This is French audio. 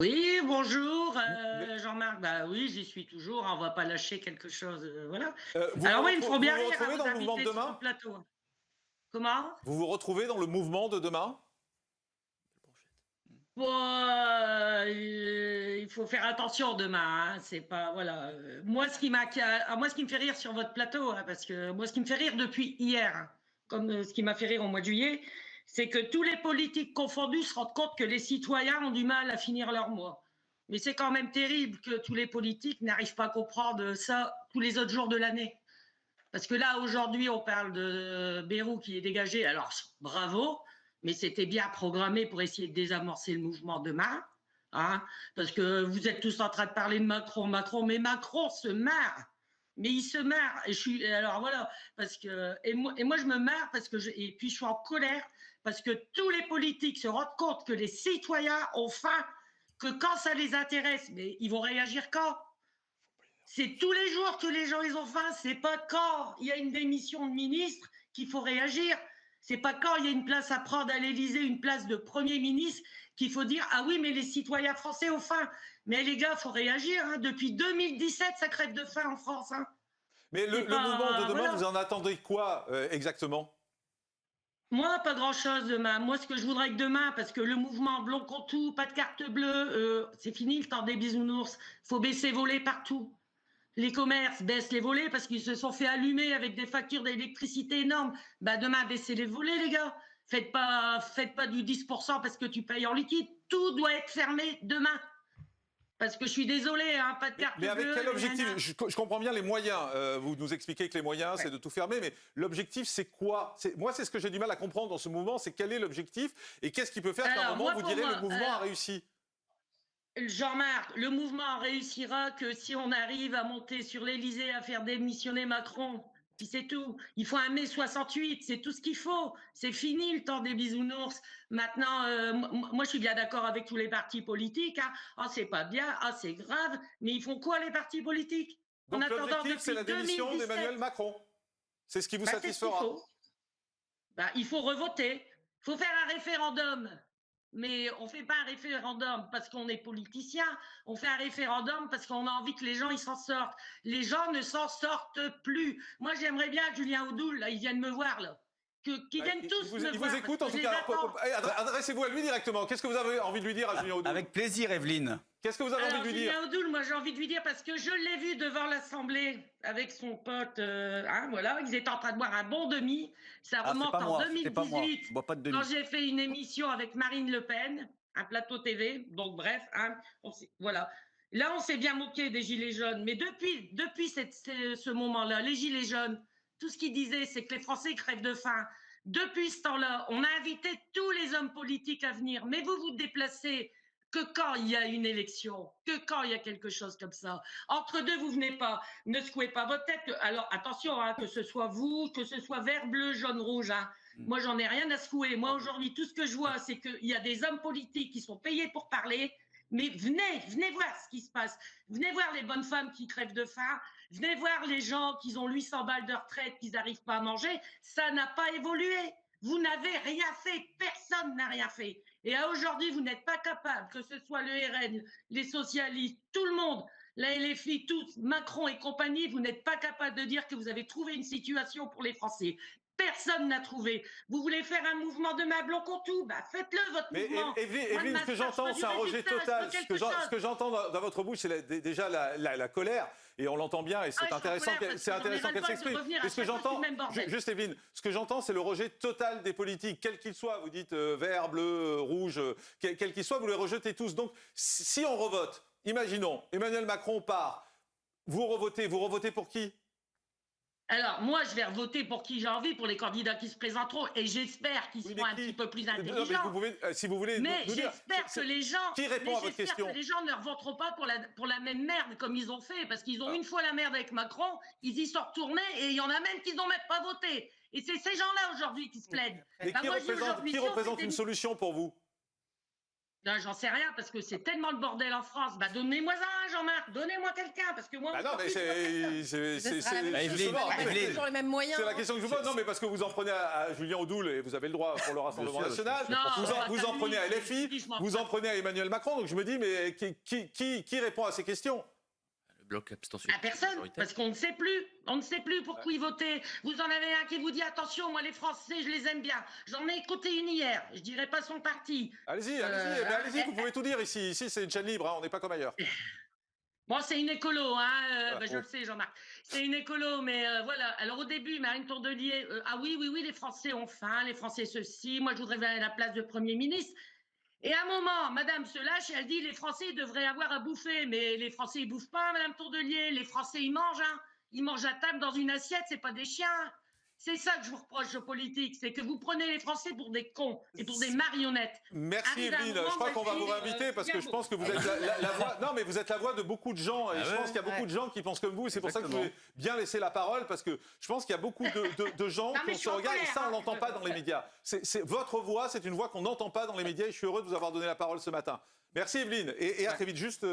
Oui, bonjour, Mais, Jean-Marc. Bah oui, j'y suis toujours, on va pas lâcher quelque chose, voilà. vous Alors oui, il me faut vous bien vous rire, retrouvez hein, dans vous le mouvement de inviter sur le demain? plateau. Comment? Vous vous retrouvez dans le mouvement de demain? Bon, il faut faire attention demain, hein, c'est pas voilà, moi ce qui me fait rire sur votre plateau, hein, parce que moi ce qui me fait rire depuis hier, hein, comme, ce qui m'a fait rire au mois de juillet, c'est que tous les politiques confondus se rendent compte que les citoyens ont du mal à finir leur mois. Mais c'est quand même terrible que tous les politiques n'arrivent pas à comprendre ça tous les autres jours de l'année. Parce que là, aujourd'hui, on parle de Bayrou qui est dégagé. Alors, bravo, mais c'était bien programmé pour essayer de désamorcer le mouvement demain. Hein, parce que vous êtes tous en train de parler de Macron, Macron, mais Macron se marre. Mais il se marre. Et je suis, alors voilà, parce que, et moi je me marre parce que et puis je suis en colère parce que tous les politiques se rendent compte que les citoyens ont faim, que quand ça les intéresse, mais ils vont réagir quand? C'est tous les jours que les gens ils ont faim. C'est pas quand il y a une démission de ministre qu'il faut réagir. C'est pas quand il y a une place à prendre à l'Élysée, une place de Premier ministre, qu'il faut dire ah oui mais les citoyens français ont faim. Mais les gars, faut réagir. Hein. Depuis 2017, ça crève de faim en France. Hein. Mais C'est le mouvement de pas demain, vous voilà. en attendez quoi exactement? Moi, pas grand-chose demain. Moi, ce que je voudrais que demain, parce que le mouvement Blanc contre tout, pas de carte bleue, c'est fini le temps des bisounours. Faut baisser voler partout. Les commerces baissent les volets parce qu'ils se sont fait allumer avec des factures d'électricité énormes. Bah demain, baissez les volets, les gars. Faites pas du 10% parce que tu payes en liquide. Tout doit être fermé demain. Parce que je suis désolée, hein, pas de carte Mais avec bleue, quel objectif? nana. Je comprends bien les moyens. Vous nous expliquez que les moyens, c'est Ouais. de tout fermer, mais l'objectif, c'est quoi? Moi, c'est ce que j'ai du mal à comprendre dans ce mouvement, c'est quel est l'objectif et qu'est-ce qui peut faire qu'à un Alors, moment, moi, vous pour direz le moi, mouvement a réussi? Jean-Marc, le mouvement réussira que si on arrive à monter sur l'Élysée à faire démissionner Macron. Puis c'est tout. Il faut un mai 68, c'est tout ce qu'il faut. C'est fini le temps des bisounours. Maintenant, moi je suis bien d'accord avec tous les partis politiques. Hein. Ah, c'est pas bien, ah, c'est grave. Mais ils font quoi les partis politiques? En Donc attendant, l'objectif, c'est depuis la démission 2017, d'Emmanuel Macron. C'est ce qui vous bah, c'est ce qu'il satisfera. faut. Bah, il faut revoter. Il faut faire un référendum. Mais on ne fait pas un référendum parce qu'on est politicien. On fait un référendum parce qu'on a envie que les gens ils s'en sortent. Les gens ne s'en sortent plus. Moi, j'aimerais bien que Julien Audoul, là, ils viennent me voir, là. Qu'ils viennent tous me Il vous voir parce écoute en que je tout les cas. attends. Adressez-vous à lui directement. Qu'est-ce que vous avez envie de lui dire à Julien Audoul? Avec plaisir, Evelyne. Qu'est-ce que vous avez envie Alors, de lui dire? Julien Audoul, moi, j'ai envie de lui dire parce que je l'ai vu devant l'Assemblée avec son pote, hein, voilà, ils étaient en train de boire un bon demi. Ça Ah, c'est remonte pas en moi, c'était pas moi. 2018, Je bois pas de quand demi. j'ai fait une émission avec Marine Le Pen, un plateau TV. Donc, bref, hein, voilà. Là, on s'est bien moqué des Gilets jaunes. Mais depuis ce moment-là, les Gilets jaunes, tout ce qu'ils disaient, c'est que les Français crèvent de faim. Depuis ce temps-là, on a invité tous les hommes politiques à venir. Mais vous vous déplacez que quand il y a une élection, que quand il y a quelque chose comme ça. Entre deux, vous venez pas, ne secouez pas votre tête. Alors attention, hein, que ce soit vous, que ce soit vert, bleu, jaune, rouge. Hein. Hmm. Moi, j'en ai rien à secouer. Moi, aujourd'hui, tout ce que je vois, c'est qu'il y a des hommes politiques qui sont payés pour parler. Mais venez voir ce qui se passe. Venez voir les bonnes femmes qui crèvent de faim. Venez voir les gens qui ont 800 balles de retraite, qui n'arrivent pas à manger. Ça n'a pas évolué. Vous n'avez rien fait. Personne n'a rien fait. Et à aujourd'hui, vous n'êtes pas capable, que ce soit le RN, les socialistes, tout le monde, la LFI, tous, Macron et compagnie, vous n'êtes pas capable de dire que vous avez trouvé une situation pour les Français. Personne n'a trouvé. Vous voulez faire un mouvement de Mablon contre tout, bah faites-le votre Mais mouvement. Moi, de Evelyne, ma ce que part, je veux j'entends, du c'est un rejet résultat, je veux total. quelque Ce que chose. j'entends dans votre bouche, c'est déjà la colère. Et on l'entend bien, et Ah, c'est je suis en intéressant colère parce c'est que j'en ai intéressant qu'elle ras-le-bol de s'exprime. revenir Mais à ce que chaque fois sur le j'entends, même bordel. juste Evelyne, ce que j'entends, c'est le rejet total des politiques, quels qu'ils soient. Vous dites vert, bleu, rouge, quels qu'ils soient, vous les rejetez tous. Donc, si on revote, imaginons, Emmanuel Macron part, vous revotez pour qui? Alors, moi, je vais voter pour qui j'ai envie, pour les candidats qui se présenteront, et j'espère qu'ils Oui, seront mais un qui? petit peu plus Non, mais vous intelligents. pouvez, si vous voulez Mais nous dire, j'espère que les gens, qui mais répond à votre j'espère que question? les gens ne revoteront pas pour la même merde comme ils ont fait, parce qu'ils ont une fois la merde avec Macron, ils y sont retournés et il y en a même qui n'ont même pas voté. Et c'est ces gens-là aujourd'hui qui se plaignent. Mais Bah moi, je dis aujourd'hui, qui si on fait représente une des... solution pour vous? Non, j'en sais rien parce que c'est tellement le bordel en France. Bah, donnez-moi un, Jean-Marc, donnez-moi quelqu'un parce que moi. Bah non, mais c'est Ce sera la même chose. justement, Pas toujours les mêmes moyens. c'est la question que je vous pose. Non, mais parce que vous en prenez à Julien Audoul et vous avez le droit pour le Rassemblement Bien sûr, national. Non, Vous en prenez à je LFI, dis, je m'en vous en prenez à Emmanuel Macron. Donc je me dis, mais qui répond à ces questions? Le bloc abstention. À personne, parce qu'on ne sait plus. On ne sait plus pour qui voter. Vous en avez un qui vous dit attention, moi les Français, je les aime bien. J'en ai écouté une hier. Je dirais pas son parti. Allez-y, vous pouvez tout dire ici. Ici, c'est une chaîne libre, hein, on n'est pas comme ailleurs. Bon, c'est une écolo, hein. Voilà, Je le sais, Jean-Marc. C'est une écolo, mais voilà. Alors au début, Marine Tourdelier, ah oui, les Français ont faim, les Français ceci. Moi, je voudrais aller à la place de Premier ministre. Et à un moment, Madame se lâche et elle dit les Français devraient avoir à bouffer. Mais les Français, ils bouffent pas, Madame Tourdelier. Les Français, ils mangent, hein. Ils mangent à table dans une assiette, c'est pas des chiens. C'est ça que je vous reproche aux politiques, c'est que vous prenez les Français pour des cons et pour des marionnettes. Merci Evelyne, je crois qu'on va vous réinviter parce que je pense que vous êtes la voix. Non, mais vous êtes la voix de beaucoup de gens et je pense qu'il y a beaucoup de gens qui pensent comme vous. Et c'est pour ça que je voulais bien laisser la parole parce que je pense qu'il y a beaucoup de gens qui ont ce regard et ça on l'entend pas dans les médias. C'est votre voix, c'est une voix qu'on n'entend pas dans les médias et je suis heureux de vous avoir donné la parole ce matin. Merci Evelyne et à très vite. Juste